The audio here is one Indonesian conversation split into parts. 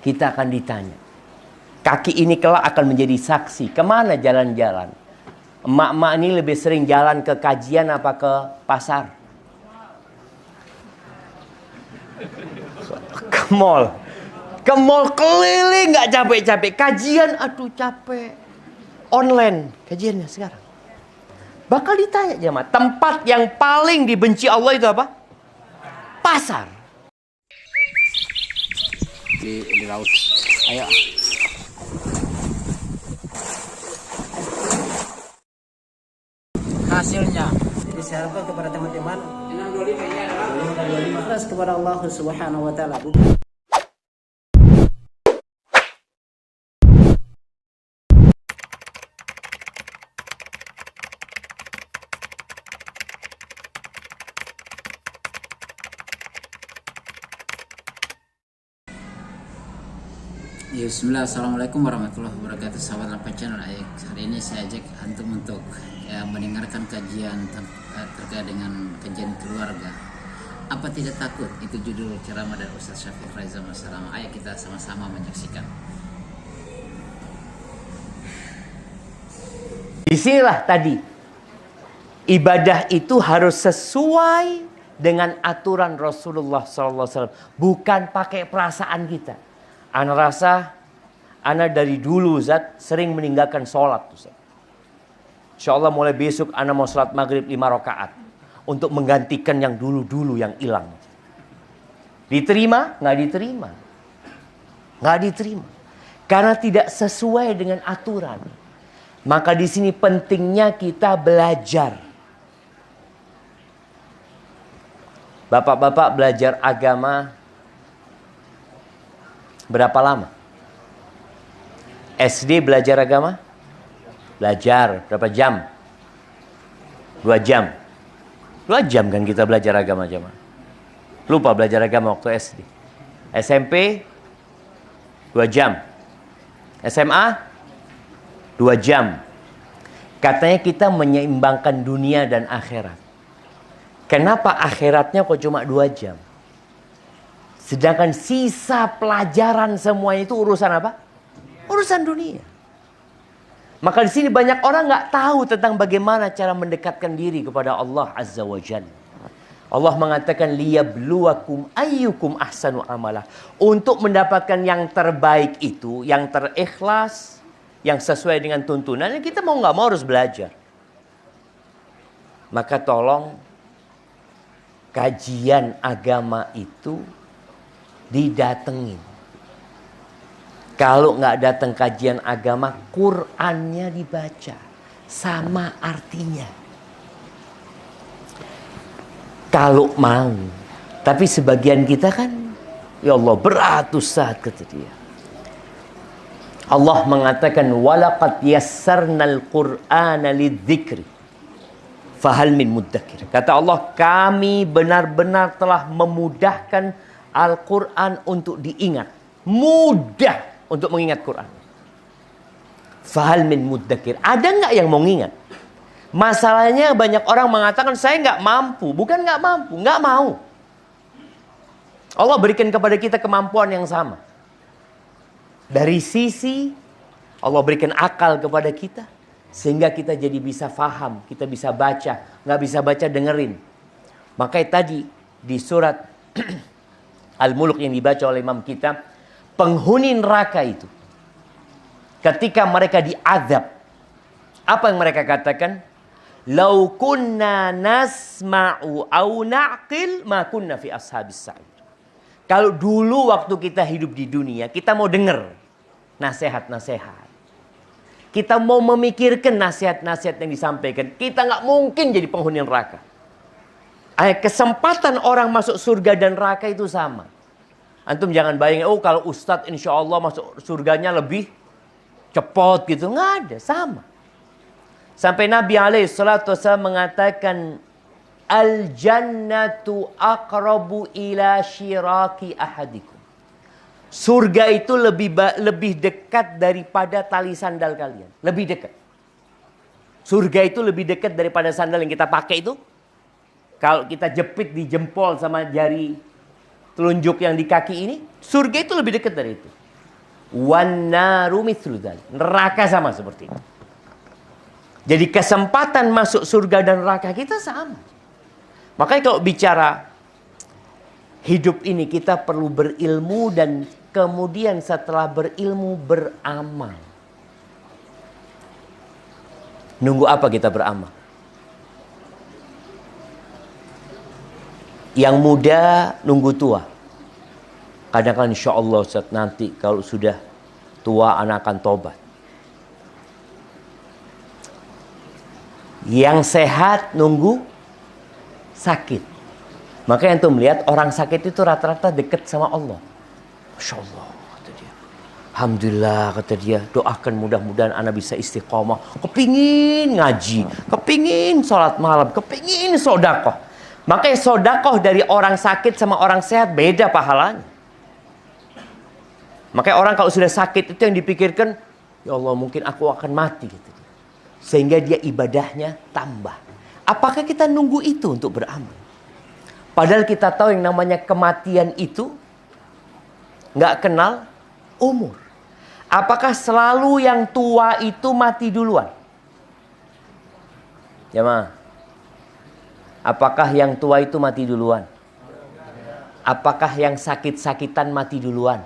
Kita akan ditanya. Kaki ini kelak akan menjadi saksi. Kemana jalan-jalan? Emak-emak ini lebih sering jalan ke kajian apa ke pasar? Ke mall. Ke mall keliling nggak capek-capek. Kajian, aduh capek. Online kajiannya sekarang. Bakal ditanya jemaah, tempat yang paling dibenci Allah itu apa? Pasar. Di laut. Ayo. Hasilnya disarankan kepada teman-teman 625 ini adalah ikhlas kepada Allah Subhanahu wa taala. Ya, bismillah, assalamualaikum warahmatullahi wabarakatuh. Sahabat Lampai Channel. Hari ini saya ajak antum untuk mendengarkan kajian terkait dengan kajian keluarga. Apa tidak takut? Itu judul ceramah dari Ustaz Syafiq Raiza Masalam. Ayo kita sama-sama menyaksikan. Disinilah tadi ibadah itu harus sesuai dengan aturan Rasulullah SAW, bukan pakai perasaan kita. Ana rasa, ana dari dulu Zat sering meninggalkan sholat. InsyaAllah mulai besok ana mau sholat maghrib 5 rakaat. Untuk menggantikan yang dulu-dulu yang hilang. Diterima? Nggak diterima. Nggak diterima. Karena tidak sesuai dengan aturan. Maka di sini pentingnya kita belajar. Bapak-bapak belajar agama berapa lama? SD belajar agama? Belajar berapa jam? 2 jam. 2 jam kan kita belajar agama jemaah. Lupa belajar agama waktu SD. SMP 2 jam. SMA 2 jam. Katanya kita menyeimbangkan dunia dan akhirat. Kenapa akhiratnya kok cuma 2 jam? Sedangkan sisa pelajaran semuanya itu urusan apa? Urusan dunia. Maka di sini banyak orang nggak tahu tentang bagaimana cara mendekatkan diri kepada Allah Azza wa Jalla. Allah mengatakan liyabluwakum ayyukum ahsanu amalah. Untuk mendapatkan yang terbaik itu, yang terikhlas, yang sesuai dengan tuntunan, kita mau nggak mau harus belajar. Maka tolong kajian agama itu didatengin. Kalau nggak datang kajian agama, Qur'annya dibaca sama artinya. Kalau mau, tapi sebagian kita kan, ya Allah berat Ustaz kata dia. Allah mengatakan walaqad yassarnal Qur'ana lidzikri fahal min muddakir. Kata Allah, kami benar-benar telah memudahkan Al-Quran untuk diingat. Mudah untuk mengingat Quran. Fahal min muddakir. Ada nggak yang mau ngingat? Masalahnya banyak orang mengatakan saya nggak mampu. Bukan nggak mampu, nggak mau. Allah berikan kepada kita kemampuan yang sama. Dari sisi Allah berikan akal kepada kita, sehingga kita jadi bisa faham, kita bisa baca. Nggak bisa baca, dengerin. Makanya tadi di surat Al-Mulk yang dibaca oleh imam kita, penghuni neraka itu ketika mereka diazab, apa yang mereka katakan? Lau kunna nasma'u au na'qil ma kunna fi ashabis sa'ir. Kalau dulu waktu kita hidup di dunia, kita mau dengar nasihat-nasihat, kita mau memikirkan nasihat-nasihat yang disampaikan, kita nggak mungkin jadi penghuni neraka. Kesempatan orang masuk surga dan neraka itu sama. Antum jangan bayangin, oh kalau Ustadz insya Allah masuk surganya lebih cepat gitu. Nggak ada, sama. Sampai Nabi SAW mengatakan, Al-jannatu aqrabu ila syiraki ahadikum. Surga itu lebih dekat daripada tali sandal kalian. Lebih dekat. Surga itu lebih dekat daripada sandal yang kita pakai itu. Kalau kita jepit di jempol sama jari telunjuk yang di kaki ini, surga itu lebih dekat dari itu. wan naru mithlu dzalik. Neraka sama seperti itu. Jadi kesempatan masuk surga dan neraka kita sama. Makanya kalau bicara hidup ini kita perlu berilmu dan kemudian setelah berilmu beramal. Nunggu apa kita beramal? Yang muda nunggu tua. Kadang-kadang insya Allah Ustaz, nanti kalau sudah tua anak akan tobat. Yang sehat nunggu sakit. Makanya antum melihat orang sakit itu rata-rata dekat sama Allah. Masya Allah, kata dia. Alhamdulillah, kata dia. Doakan mudah-mudahan anak bisa istiqomah. Kepingin ngaji, kepingin sholat malam, kepingin sodakoh. Makanya sodakoh dari orang sakit sama orang sehat beda pahalanya. Makanya orang kalau sudah sakit itu yang dipikirkan, ya Allah mungkin aku akan mati. Gitu. Sehingga dia ibadahnya tambah. Apakah kita nunggu itu untuk beramal? Padahal kita tahu yang namanya kematian itu nggak kenal umur. Apakah selalu yang tua itu mati duluan? Jemaah. Apakah yang tua itu mati duluan? Apakah yang sakit-sakitan mati duluan?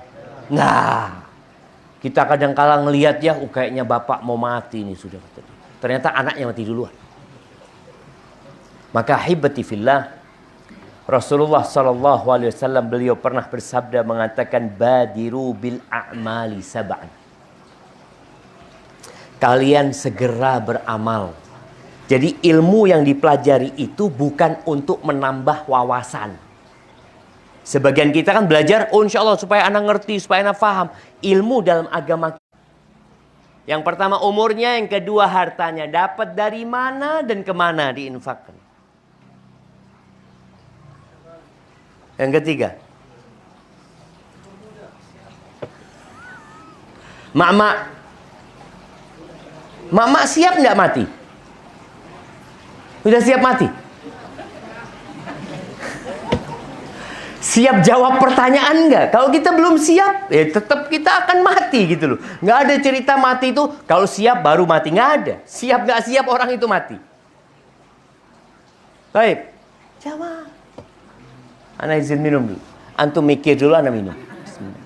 Nah, kita kadang-kala ngelihat ya, kayaknya bapak mau mati ini sudah. Ternyata anaknya mati duluan. Maka hibati fillah, Rasulullah SAW beliau pernah bersabda mengatakan badiru bil a'mali sab'an. Kalian segera beramal. Jadi ilmu yang dipelajari itu bukan untuk menambah wawasan. Sebagian kita kan belajar, oh insya Allah supaya anak ngerti, supaya anak paham. Ilmu dalam agama. Yang pertama umurnya, yang kedua hartanya. Dapat dari mana dan kemana diinfakkan. Yang ketiga. Mak siap nggak mati? Udah siap mati? Siap jawab pertanyaan nggak? Kalau kita belum siap, ya tetap kita akan mati gitu loh. Nggak ada cerita mati itu kalau siap baru mati, nggak ada. Siap nggak siap orang itu mati. Baik, jawab. Ana izin minum dulu. Antum mikir dulu, ana minum. Bismillah.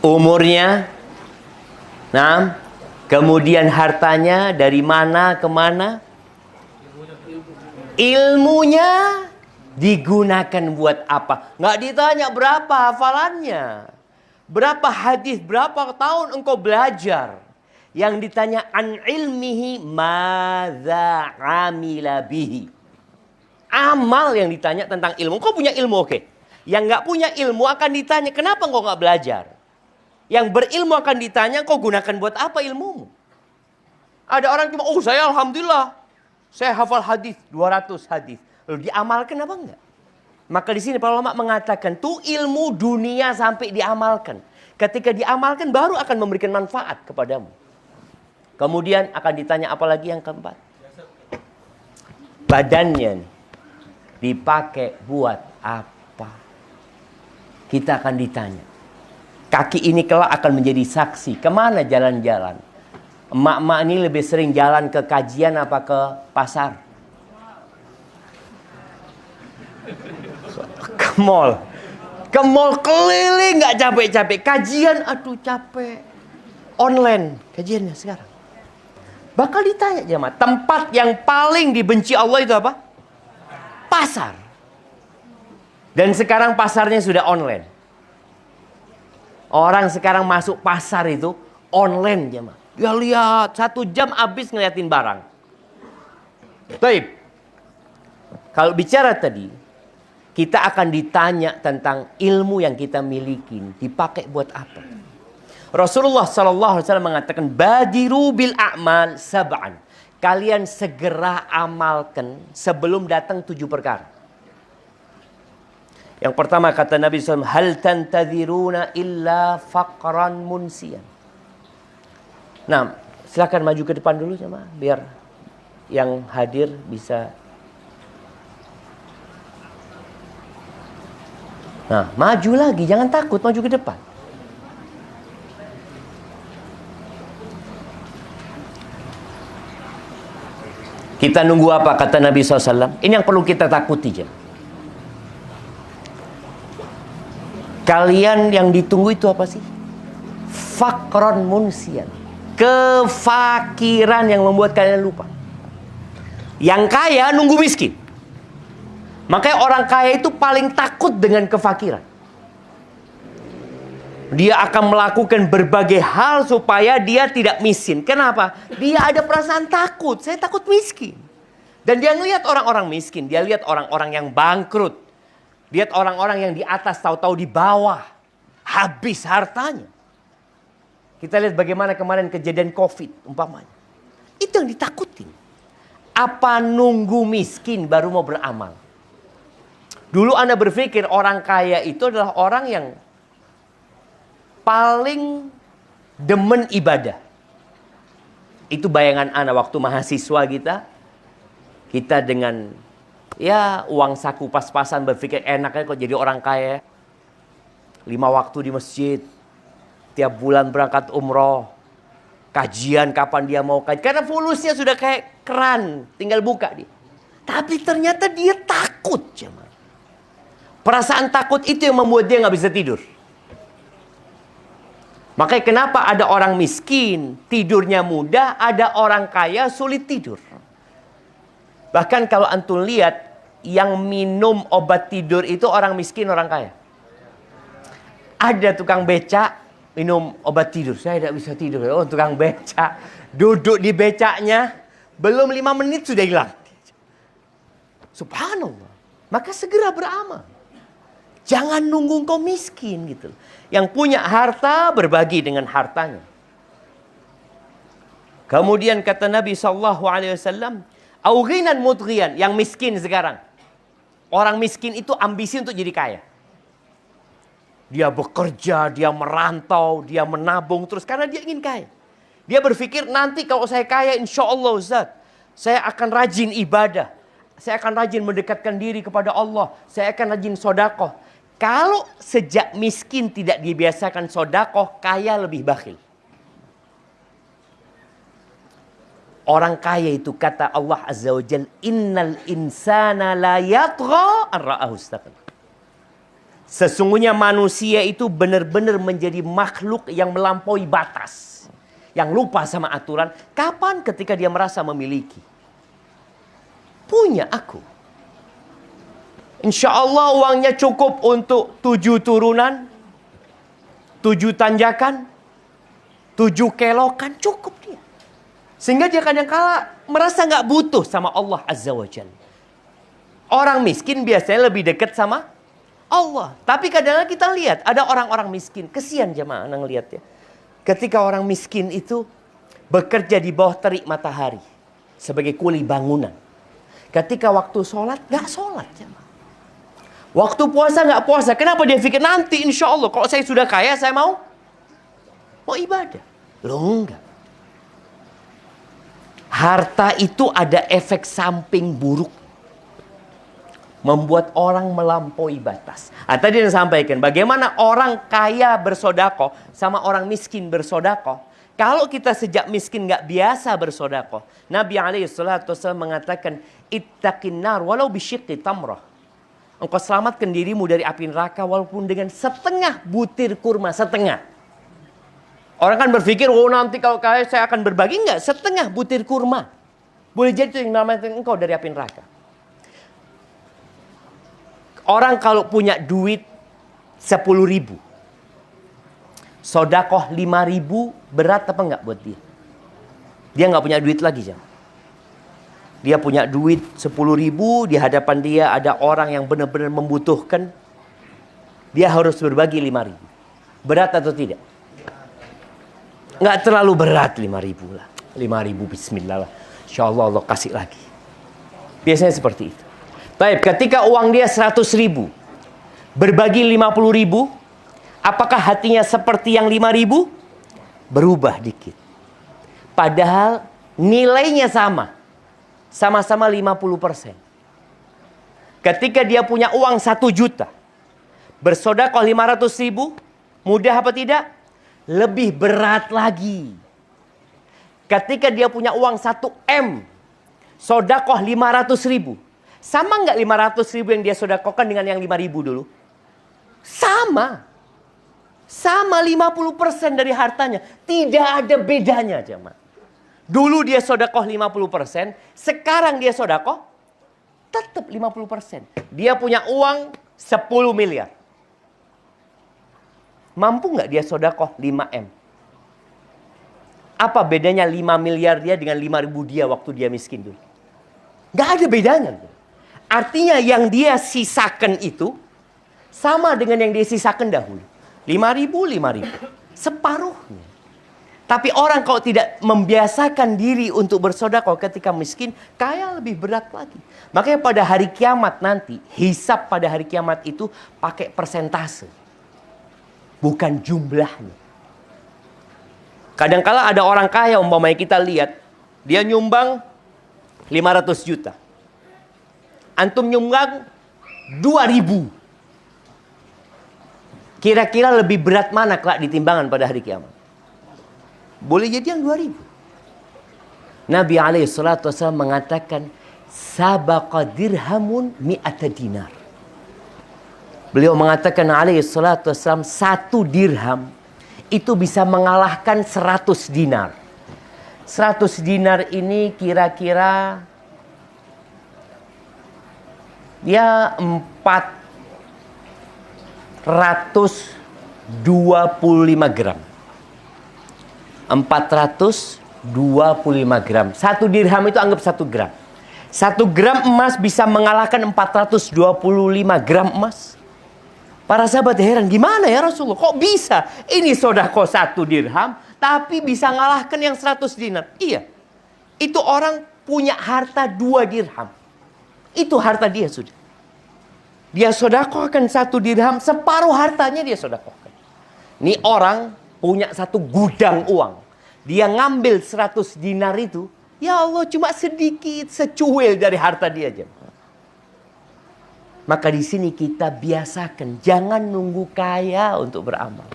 Umurnya, nah, kemudian hartanya dari mana ke mana? Ilmunya digunakan buat apa? Nggak ditanya berapa hafalannya, berapa hadis, berapa tahun engkau belajar. Yang ditanya an ilmihi madza amila bihi. Amal yang ditanya tentang ilmu. Kau punya ilmu, oke. Yang nggak punya ilmu akan ditanya kenapa engkau nggak belajar. Yang berilmu akan ditanya kau gunakan buat apa ilmumu. Ada orang cuma saya alhamdulillah saya hafal hadis 200 hadis. Lalu diamalkan apa enggak? Maka di sini para ulama mengatakan tuh ilmu dunia sampai diamalkan. Ketika diamalkan baru akan memberikan manfaat kepadamu. Kemudian akan ditanya apa lagi yang keempat? Badannya dipakai buat apa? Kita akan ditanya. Kaki ini kelak akan menjadi saksi. Kemana jalan-jalan? Emak-emak ini lebih sering jalan ke kajian apa ke pasar? Ke mall. Ke mall keliling nggak capek-capek. Kajian aduh capek. Online kajiannya sekarang. Bakal ditanya jemaah, tempat yang paling dibenci Allah itu apa? Pasar. Dan sekarang pasarnya sudah online. Orang sekarang masuk pasar itu online jemaah. Ya lihat, 1 jam habis ngeliatin barang. Baik. Kalau bicara tadi, kita akan ditanya tentang ilmu yang kita miliki. Dipakai buat apa? Rasulullah SAW mengatakan, badiru bil a'mal sab'an. Kalian segera amalkan sebelum datang 7 perkara. Yang pertama kata Nabi SAW, hal tantadhiruna illa faqran munsiyan. Nah, silakan maju ke depan dulu sama biar yang hadir bisa. Nah, maju lagi, jangan takut, maju ke depan. Kita nunggu apa kata Nabi SAW? Ini yang perlu kita takuti. Kalian yang ditunggu itu apa sih? Fakron munsian. Kefakiran yang membuat kalian lupa. Yang kaya nunggu miskin. Makanya orang kaya itu paling takut dengan kefakiran. Dia akan melakukan berbagai hal supaya dia tidak miskin. Kenapa? Dia ada perasaan takut. Saya takut miskin. Dan dia ngelihat orang-orang miskin. Dia lihat orang-orang yang bangkrut. Lihat orang-orang yang di atas, tahu-tahu di bawah. Habis hartanya. Kita lihat bagaimana kemarin kejadian COVID umpamanya. Itu yang ditakutin. Apa nunggu miskin baru mau beramal? Dulu Anda berpikir orang kaya itu adalah orang yang paling demen ibadah. Itu bayangan Anda waktu mahasiswa kita dengan ya uang saku pas-pasan berpikir enaknya kok jadi orang kaya. 5 waktu di masjid, tiap bulan berangkat umroh, kajian kapan dia mau kajian. Karena fulusnya sudah kayak keran, tinggal buka dia. Tapi ternyata dia takut. Perasaan takut itu yang membuat dia nggak bisa tidur. Makanya kenapa ada orang miskin tidurnya mudah, ada orang kaya sulit tidur. Bahkan kalau antum lihat yang minum obat tidur itu orang miskin, orang kaya. Ada tukang becak minum obat tidur, saya tidak bisa tidur. Oh, tukang becak duduk di becaknya belum 5 menit sudah hilang. Subhanallah. Maka segera beramal. Jangan nunggu engkau miskin gitu. Yang punya harta berbagi dengan hartanya. Kemudian kata Nabi SAW, au ghinan mudghiyan, yang miskin sekarang. Orang miskin itu ambisi untuk jadi kaya. Dia bekerja, dia merantau, dia menabung terus karena dia ingin kaya. Dia berpikir nanti kalau saya kaya insya Allah Ustaz, saya akan rajin ibadah. Saya akan rajin mendekatkan diri kepada Allah. Saya akan rajin sodakoh. Kalau sejak miskin tidak dibiasakan sodakoh, kaya lebih bakhil. Orang kaya itu kata Allah Azza wa Jal, innal insana la yatgha an ra'ahu istaghna. Sesungguhnya manusia itu benar-benar menjadi makhluk yang melampaui batas. Yang lupa sama aturan. Kapan? Ketika dia merasa memiliki. Punya aku. Insya Allah uangnya cukup untuk 7 turunan, 7 tanjakan, 7 kelokan, cukup dia. Sehingga dia kadang-kala merasa nggak butuh sama Allah Azza wa Jalla. Orang miskin biasanya lebih dekat sama Allah. Tapi kadang-kadang kita lihat ada orang-orang miskin. Kesian jemaah anak ngelihat ya. Ketika orang miskin itu bekerja di bawah terik matahari sebagai kuli bangunan. Ketika waktu sholat, nggak sholat jemaah. Waktu puasa nggak puasa. Kenapa dia pikir nanti insya Allah kalau saya sudah kaya saya mau ibadah. Loh enggak. Harta itu ada efek samping buruk. Membuat orang melampaui batas. Tadi yang sampaikan bagaimana orang kaya bersodakoh sama orang miskin bersodakoh. Kalau kita sejak miskin nggak biasa bersodakoh. Nabi SAW mengatakan ittaqin nar walau bisyiqqi tamrah. Engkau selamatkan dirimu dari api neraka walaupun dengan setengah butir kurma, setengah. Orang kan berpikir, oh nanti kalau kaya saya akan berbagi. Enggak, setengah butir kurma. Boleh jadi itu yang menyelamatkan engkau dari api neraka. Orang kalau punya duit 10.000. Sodakoh 5.000 berat apa enggak buat dia? Dia enggak punya duit lagi jam. Dia punya duit 10.000, di hadapan dia ada orang yang benar-benar membutuhkan. Dia harus berbagi 5.000. Berat atau tidak? Nggak terlalu berat 5.000 lah. 5.000 bismillah lah. Insyaallah Allah kasih lagi. Biasanya seperti itu. Baik, ketika uang dia 100.000, berbagi 50.000, apakah hatinya seperti yang 5.000? Berubah dikit. Padahal nilainya sama. Sama-sama 50%. Ketika dia punya uang 1 juta, Bersedekah 500.000, mudah apa tidak? Lebih berat lagi. Ketika dia punya uang 1 M, sedekah 500.000. Sama nggak 500.000 yang dia sedekahkan dengan yang 5.000 dulu? Sama. Sama 50% dari hartanya. Tidak ada bedanya, jemaah. Dulu dia sedekah 50%, sekarang dia sedekah tetap 50%. Dia punya uang 10 miliar. Mampu nggak dia sedekah 5 M? Apa bedanya 5 miliar dia dengan 5.000 dia waktu dia miskin dulu? Nggak ada bedanya. Artinya yang dia sisakan itu sama dengan yang dia sisakan dahulu. 5.000. Separuhnya. Tapi orang kalau tidak membiasakan diri untuk bersedekah ketika miskin, kaya lebih berat lagi. Makanya pada hari kiamat nanti, hisab pada hari kiamat itu pakai persentase. Bukan jumlahnya. Kadangkala ada orang kaya, umpamanya kita lihat, dia nyumbang 500 juta. Antum nyumbang 2.000. Kira-kira lebih berat mana kelak di timbangan pada hari kiamat? Boleh jadi yang 2.000. Nabi SAW mengatakan, sabaqa dirhamun mi'ata dinar. Beliau mengatakan SAW, 1 dirham itu bisa mengalahkan 100 dinar. 100 dinar ini kira-kira ya 425 gram. 425 gram. 1 dirham itu anggap 1 gram. 1 gram emas bisa mengalahkan 425 gram emas. Para sahabat heran, gimana ya Rasulullah? Kok bisa? Ini sedekah 1 dirham, tapi bisa mengalahkan yang 100 dinar. Iya. Itu orang punya harta 2 dirham. Itu harta dia sudah. Dia sedekahkan 1 dirham, separuh hartanya dia sedekahkan. Ini orang punya 1 gudang uang. Dia ngambil 100 dinar itu, ya Allah cuma sedikit, secuil dari harta dia aja. Maka di sini kita biasakan, jangan nunggu kaya untuk beramal.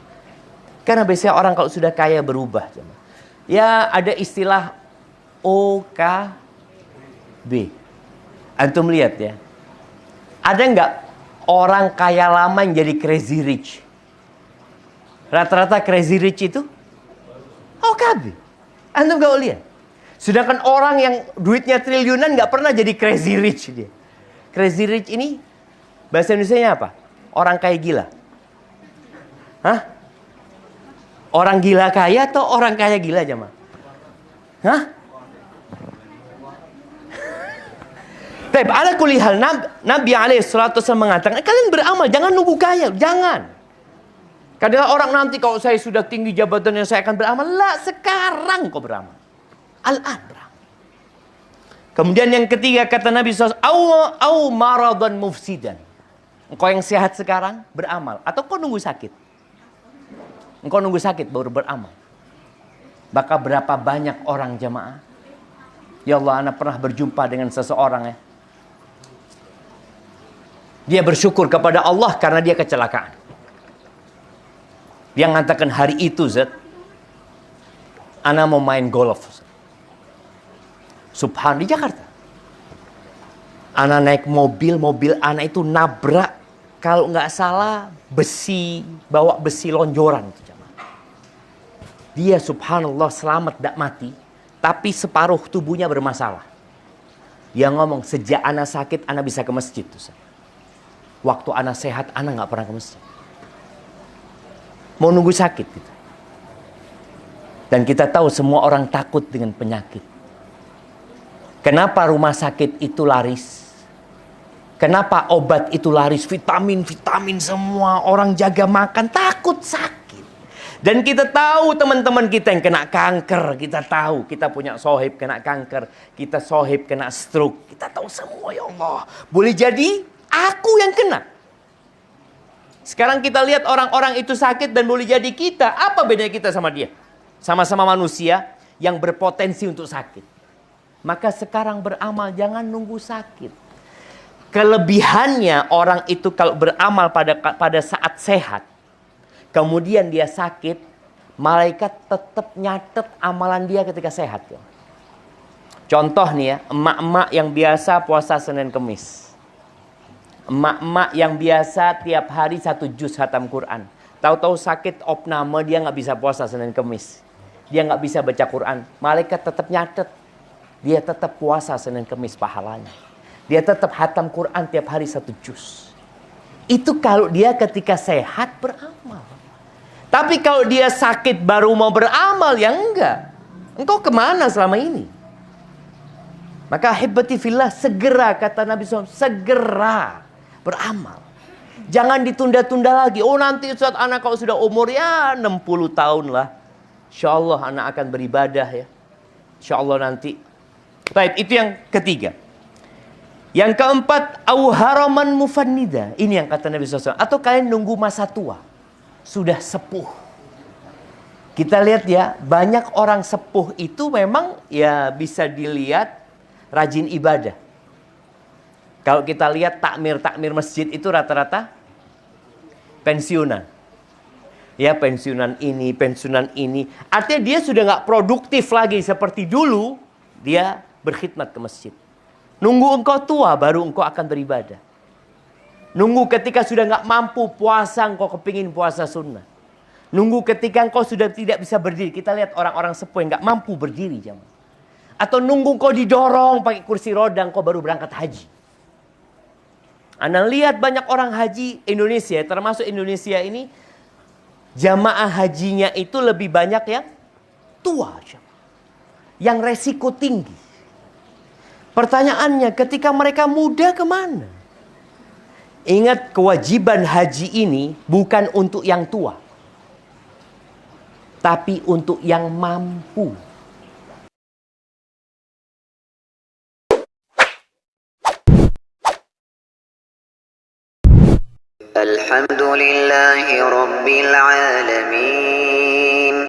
Karena biasanya orang kalau sudah kaya berubah. Ya ada istilah OKB. Antum lihat ya. Ada nggak orang kaya lama yang jadi crazy rich? Rata-rata crazy rich itu OKB. Antum gak lihat? Sedangkan orang yang duitnya triliunan nggak pernah jadi crazy rich dia. Crazy rich ini bahasa Indonesianya apa? Orang kaya gila. Hah? Orang gila kaya atau orang kaya gila jemaah? Hah? Tapi ala kulli hal Nabi SAW mengatakan, kalian beramal, jangan nunggu kaya, jangan. Kadang orang nanti kalau saya sudah tinggi jabatannya saya akan beramal. Lah, sekarang kau beramal. Al-an beramal. Kemudian yang ketiga kata Nabi SAW, au maradan mufsidan. Engkau yang sehat sekarang beramal, atau kau nunggu sakit? Engkau nunggu sakit baru beramal. Maka berapa banyak orang jemaah? Ya Allah, anak pernah berjumpa dengan seseorang ya. Dia bersyukur kepada Allah karena dia kecelakaan. Dia mengatakan hari itu Zat, ana mau main golf. Subhan di Jakarta. Ana naik mobil ana itu nabrak, kalau nggak salah besi, bawa besi lonjoran. Dia subhanallah selamat tidak mati, tapi separuh tubuhnya bermasalah. Dia ngomong, sejak ana sakit ana bisa ke masjid tuh. Waktu ana sehat, ana nggak pernah ke masjid. Mau nunggu sakit gitu. Dan kita tahu semua orang takut dengan penyakit. Kenapa rumah sakit itu laris? Kenapa obat itu laris? Vitamin semua. Orang jaga makan, takut sakit. Dan kita tahu teman-teman kita yang kena kanker. Kita tahu, kita punya sohib kena kanker. Kita sohib kena stroke. Kita tahu semua, ya Allah. Boleh jadi aku yang kena. Sekarang kita lihat orang-orang itu sakit dan boleh jadi kita. Apa bedanya kita sama dia? Sama-sama manusia yang berpotensi untuk sakit. Maka sekarang beramal, jangan nunggu sakit. Kelebihannya orang itu kalau beramal pada saat sehat, kemudian dia sakit, malaikat tetap nyatet amalan dia ketika sehat. Contoh nih ya, emak-emak yang biasa puasa Senin Kemis. Emak-emak yang biasa tiap hari 1 juz khatam Quran. Tahu-tahu sakit opname, dia nggak bisa puasa Senin Kemis. Dia nggak bisa baca Quran. Malaikat tetap nyatet. Dia tetap puasa Senin Kemis pahalanya. Dia tetap khatam Quran tiap hari 1 juz. Itu kalau dia ketika sehat beramal. Tapi kalau dia sakit baru mau beramal, ya enggak. Engkau kemana selama ini? Maka hibati fillah, segera kata Nabi SAW, segera beramal. Jangan ditunda-tunda lagi. Oh nanti Ustaz anak kalau sudah umur ya 60 tahun lah. Insya Allah anak akan beribadah ya. Insya Allah nanti. Baik, itu yang ketiga. Yang keempat, au haraman mufannida. Ini yang kata Nabi SAW. Atau kalian nunggu masa tua. Sudah sepuh. Kita lihat ya, banyak orang sepuh itu memang ya bisa dilihat rajin ibadah. Kalau kita lihat takmir masjid itu rata-rata pensiunan. Ya pensiunan ini. Artinya dia sudah nggak produktif lagi seperti dulu. Dia berkhidmat ke masjid. Nunggu engkau tua baru engkau akan beribadah. Nunggu ketika sudah nggak mampu puasa, engkau kepingin puasa sunnah. Nunggu ketika engkau sudah tidak bisa berdiri. Kita lihat orang-orang sepuh yang nggak mampu berdiri jamaah. Atau nunggu engkau didorong pakai kursi roda, engkau baru berangkat haji. Anda lihat banyak orang haji Indonesia, termasuk Indonesia ini, jamaah hajinya itu lebih banyak yang tua, yang resiko tinggi. Pertanyaannya, ketika mereka muda kemana? Ingat, kewajiban haji ini bukan untuk yang tua, tapi untuk yang mampu. الحمد لله رب العالمين